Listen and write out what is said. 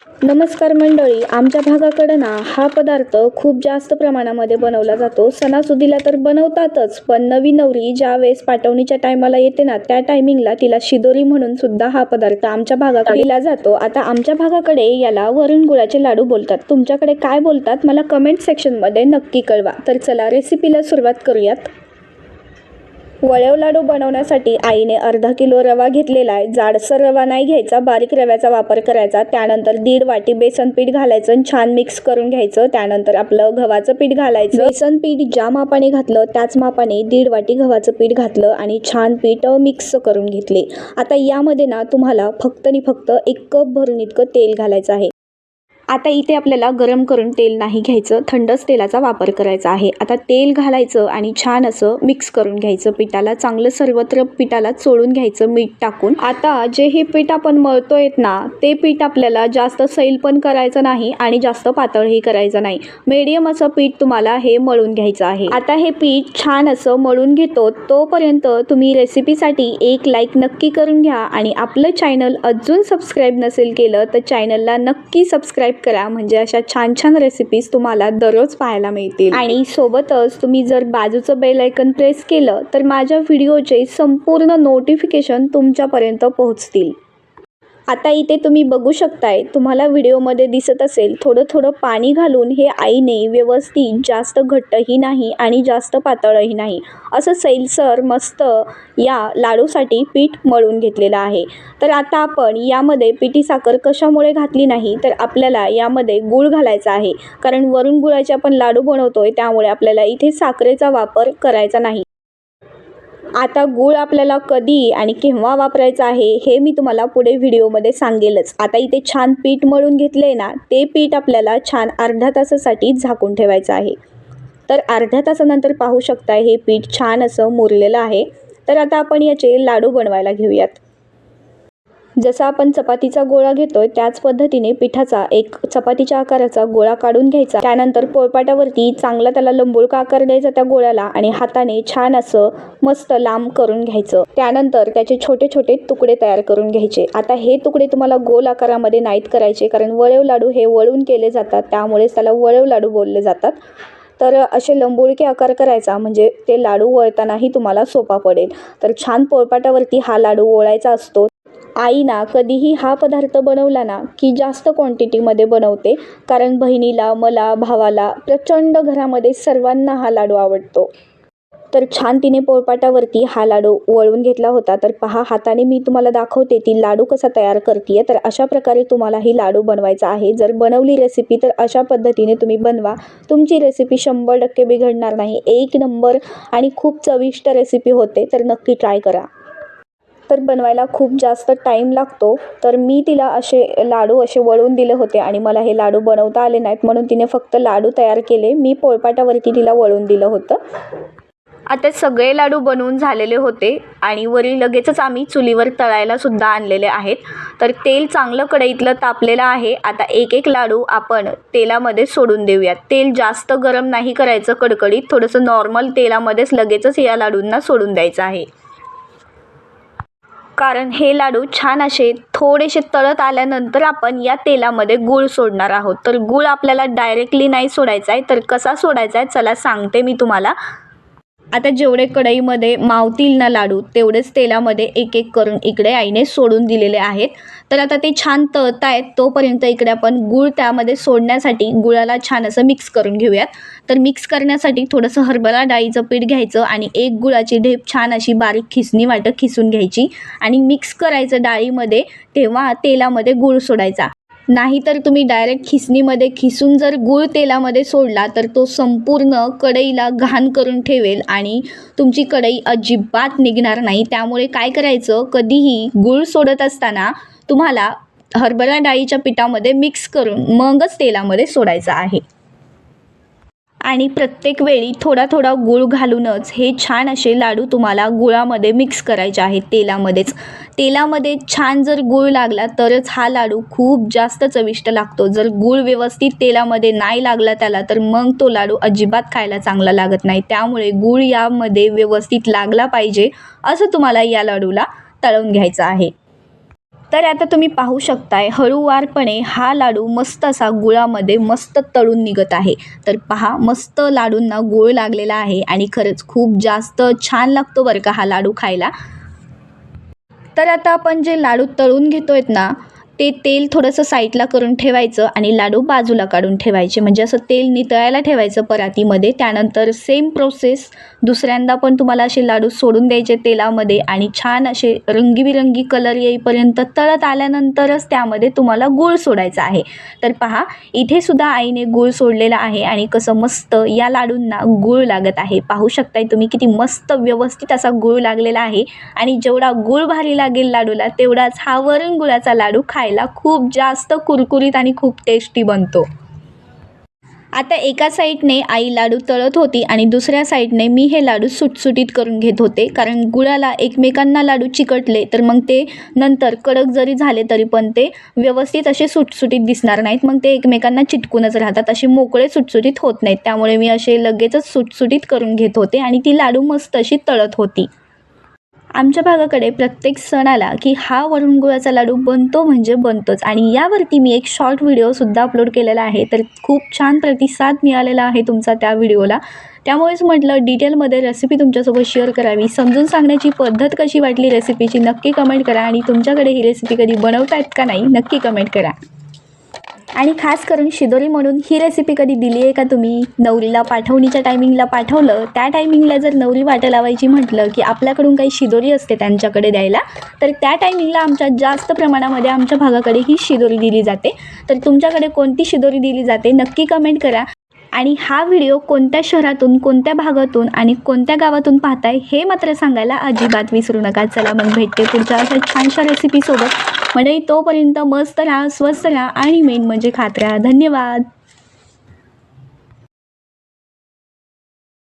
नमस्कार मंडळी, आमच्या भागाकडे ना हा पदार्थ खूप जास्त प्रमाणामध्ये बनवला जातो. सणासुदीला तर बनवतातच, पण नवी नवरी ज्या वेळेस पाठवणीच्या टायमाला येते ना, त्या टायमिंगला तिला शिदोरी म्हणून सुद्धा हा पदार्थ आमच्या भागाकडे दिला जातो. आता आमच्या भागाकडे याला वरून गुळाचे लाडू बोलतात. तुमच्याकडे काय बोलतात मला कमेंट सेक्शनमध्ये नक्की कळवा. तर चला रेसिपीला सुरुवात करूयात. वळेव लाडू बनवण्यासाठी आईने अर्धा किलो रवा घेतलेला आहे. जाडसर रवा नाही घ्यायचा, बारीक रव्याचा वापर करायचा. त्यानंतर 1.5 वाटी बेसन पीठ घालायचं आणि छान मिक्स करून घ्यायचं. त्यानंतर आपलं गव्हाचं पीठ घालायचं. बेसन पीठ ज्या मापाने घातलं त्याच मापाने 1.5 वाटी गव्हाचं पीठ घातलं आणि छान पीठ मिक्स करून घेतले. आता यामध्ये ना तुम्हाला फक्त 1 कप भरून इतकं तेल घालायचं आहे. आता इथे आपल्याला गरम करून तेल नाही घ्यायचं, थंडच तेलाचा वापर करायचा आहे. आता तेल घालायचं आणि छान असं मिक्स करून घ्यायचं. पिठाला चांगलं सर्वत्र पिठाला चोळून घ्यायचं मीठ टाकून. आता जे हे पीठ आपण मळतोय ना, ते पीठ आपल्याला जास्त सैल पण करायचं नाही आणि जास्त पातळही करायचं नाही. मीडियम असं पीठ तुम्हाला हे मळून घ्यायचं आहे. आता हे पीठ छान असं मळून घेतो, तोपर्यंत तुम्ही रेसिपीसाठी एक लाईक नक्की करून घ्या आणि आपलं चॅनल अजून सबस्क्राईब नसेल केलं तर चॅनलला नक्की सबस्क्राईब करा, म्हणजे अशा छान छान रेसिपीज तुम्हाला दररोज पाहायला मिळतील. आणि सोबतच तुम्ही जर बाजूचं बेल आयकन प्रेस केलं तर माझ्या व्हिडिओचे संपूर्ण नोटिफिकेशन तुमच्यापर्यंत पोहोचतील. आता इथे तुम्ही बघू शकताय, तुम्हाला व्हिडिओमध्ये दिसत असेल, थोडं थोडं पाणी घालून हे आईने व्यवस्थित जास्त घट्टही नाही आणि जास्त पातळही नाही असं सैलसर मस्त या लाडूसाठी पीठ मळून घेतलेलं आहे. तर आता आपण यामध्ये पिठी साखर कशामुळे घातली नाही, तर आपल्याला यामध्ये गूळ घालायचा आहे. कारण वरून गुळाचे आपण लाडू बनवतोय, त्यामुळे आपल्याला इथे साखरेचा वापर करायचा नाही. आता गूळ आपल्याला कधी आणि केव्हा वापरायचं आहे हे मी तुम्हाला पुढे व्हिडिओमध्ये सांगेलच. आता इथे छान पीठ मळून घेतले ना, ते पीठ आपल्याला छान अर्ध्या तासासाठी झाकून ठेवायचं आहे. तर अर्ध्या तासानंतर पाहू शकता हे पीठ छान असं मुरलेलं आहे. तर आता आपण याचे लाडू बनवायला घेऊयात. जसा आपण चपातीचा गोळा घेतोय त्याच पद्धतीने पिठाचा एक चपातीच्या आकाराचा गोळा काढून घ्यायचा. त्यानंतर पोळपाटावरती चांगला त्याला लंबगोल आकार द्यायचा त्या गोळ्याला आणि हाताने छान असं मस्त लांब करून घ्यायचं. त्यानंतर त्याचे छोटे छोटे तुकडे तयार करून घ्यायचे. आता हे तुकडे तुम्हाला गोल आकारामध्ये नाहीत करायचे, कारण वळेव लाडू हे वळून केले जातात, त्यामुळेच त्याला वळेव लाडू बोलले जातात. तर असे लंबोळके आकार करायचा, म्हणजे ते लाडू वळतानाही तुम्हाला सोपा पडेल. तर छान पोळपाटावरती हा लाडू वळायचा असतो. आई ना कधीही हा पदार्थ बनवला ना की जास्त क्वांटिटीमध्ये बनवते, कारण बहिणीला, मला, भावाला प्रचंड घरामध्ये सर्वांना हा लाडू आवडतो. तर छान तिने पोळपाटावरती हा लाडू वळून घेतला होता. तर पहा, हाताने मी तुम्हाला दाखवते ती लाडू कसा तयार करते. तर अशा प्रकारे तुम्हाला ही लाडू बनवायचा आहे. जर बनवली रेसिपी तर अशा पद्धतीने तुम्ही बनवा. तुमची रेसिपी 100% बिघडणार नाही. एक नंबर आणि खूप चविष्ट रेसिपी होते. तर नक्की ट्राय करा. तर बनवायला खूप जास्त टाईम लागतो, तर मी तिला असे लाडू वळून दिले होते आणि मला हे लाडू बनवता आले नाहीत, म्हणून तिने फक्त लाडू तयार केले. मी पोळपाटावरती तिला वळून दिलं होतं. आता सगळे लाडू बनवून झालेले होते आणि वरी लगेचच आम्ही चुलीवर तळायला सुद्धा आणलेले आहेत. तर तेल चांगलं कढईतलं तापलेलं आहे. आता एक एक लाडू आपण तेलामध्ये सोडून देऊयात. तेल जास्त गरम नाही करायचं, कडकडीत थोडंसं नॉर्मल तेलामध्येच लगेचच या लाडूंना सोडून द्यायचं आहे. कारण हे लाडू छान असे थोडेसे तळत आल्यानंतर आपण या तेलामध्ये गूळ सोडणार आहोत. तर गूळ आपल्याला डायरेक्टली नाही सोडायचा आहे. तर कसा सोडायचा आहे चला सांगते मी तुम्हाला. आता जेवढे कढईमध्ये मावतील ना लाडू, तेवढेच तेलामध्ये एक एक करून इकडे आईने सोडून दिलेले आहेत. तर आता ते छान तळतायत, तोपर्यंत इकडे आपण गूळ त्यामध्ये सोडण्यासाठी गुळाला छान असं मिक्स करून घेऊयात. तर मिक्स करण्यासाठी थोडंसं हरभरा डाळीचं पीठ घ्यायचं आणि एक गुळाची ढेप छान अशी बारीक खिसणी वाटं खिसून घ्यायची आणि मिक्स करायचं डाळीमध्ये. तेव्हा तेलामध्ये गूळ सोडायचा. नाहीतर तुम्ही डायरेक्ट खिसणीमध्ये खिसून जर गूळ तेलामध्ये सोडला तर तो संपूर्ण कढईला घाण करून ठेवेल आणि तुमची कढई अजिबात निघणार नाही. त्यामुळे काय करायचं, कधीही गूळ सोडत असताना तुम्हाला हरभरा डाळीच्या पिठामध्ये मिक्स करून मगच तेलामध्ये सोडायचं आहे. आणि प्रत्येक वेळी थोडा थोडा गूळ घालूनच हे छान असे लाडू तुम्हाला गुळामध्ये मिक्स करायचे आहेत. तेलामध्ये छान जर गूळ लागला तरच हा लाडू खूप जास्त चविष्ट लागतो. जर गूळ व्यवस्थित तेलामध्ये नाही लागला त्याला, तर मग तो लाडू अजिबात खायला चांगला लागत नाही. त्यामुळे गूळ यामध्ये व्यवस्थित लागला पाहिजे असं तुम्हाला या लाडूला तळून घ्यायचं आहे. तर आता तुम्ही पाहू शकताय हळूवारपणे हा लाडू मस्त असा गुळामध्ये मस्त तळून निघत आहे. तर पहा मस्त लाडूंना गुळ लागलेला आहे आणि खरंच खूप जास्त छान लागतो बरं का हा लाडू खायला. तर आता आपण जे लाडू तळून घेतोय ना ते तेल थोडंसं साईडला करून ठेवायचं आणि लाडू बाजूला काढून ठेवायचे. म्हणजे असं तेल नितळायला ठेवायचं परातीमध्ये. त्यानंतर सेम प्रोसेस दुसऱ्यांदा पण तुम्हाला असे लाडू सोडून द्यायचे तेलामध्ये आणि छान असे रंगीबिरंगी कलर येईपर्यंत तळत आल्यानंतरच त्यामध्ये तुम्हाला गूळ सोडायचा आहे. तर पहा इथे सुद्धा आईने गूळ सोडलेला आहे आणि कसं मस्त या लाडूंना गूळ लागत आहे. पाहू शकताय तुम्ही किती मस्त व्यवस्थित असा गूळ लागलेला आहे आणि जेवढा गूळ भारी लागेल लाडूला तेवढाच हा वरून गुळाचा लाडू खायला खूप जास्त कुरकुरीत आणि खूप टेस्टी बनतो. आता एका साईडने आई लाडू तळत होती आणि दुसऱ्या साईडने मी हे लाडू सुटसुटीत करून घेत होते. कारण गुळाला एकमेकांना लाडू चिकटले तर मग ते नंतर कडक जरी झाले तरी पण ते व्यवस्थित असे सुटसुटीत दिसणार नाहीत. मग ते एकमेकांना चिटकूनच राहतात. असे मोकळे सुटसुटीत होत नाहीत. त्यामुळे मी असे लगेचच सुटसुटीत करून घेत होते आणि ती लाडू मस्त अशी तळत होती. आमच्या भागाकडे प्रत्येक सण आला की हा वरून गुळाचा लाडू बनतो म्हणजे बनतोच आणि यावरती मी एक शॉर्ट व्हिडिओसुद्धा अपलोड केलेला आहे. तर खूप छान प्रतिसाद मिळालेला आहे तुमचा त्या व्हिडिओला. त्यामुळेच म्हटलं डिटेलमध्ये रेसिपी तुमच्यासोबत शेअर करावी. समजून सांगण्याची पद्धत कशी वाटली रेसिपीची नक्की कमेंट करा आणि तुमच्याकडे ही रेसिपी कधी बनवतायत का नाही नक्की कमेंट करा. आणि खास करून शिदोरी म्हणून ही रेसिपी कधी दिली आहे का तुम्ही? नवरीला पाठवणीच्या टायमिंगला पाठवलं त्या टायमिंगला जर नवरी वाटं लावायची म्हटलं की आपल्याकडून काही शिदोरी असते त्यांच्याकडे द्यायला. तर त्या टायमिंगला आमच्या जास्त प्रमाणामध्ये आमच्या भागाकडे ही शिदोरी दिली जाते. तर तुमच्याकडे कोणती शिदोरी दिली जाते नक्की कमेंट करा. आणि हा व्हिडिओ कोणत्या शहरातून कोणत्या भागातून आणि कोणत्या गावातून पाहताय हे मात्र सांगायला अजिबात विसरू नका. चला मग भेटते पुढच्या अशा छानशा रेसिपीसोबत. म्हणजे तोपर्यंत मस्त राहा, स्वस्त राहा आणि मेन म्हणजे खात राहा. धन्यवाद.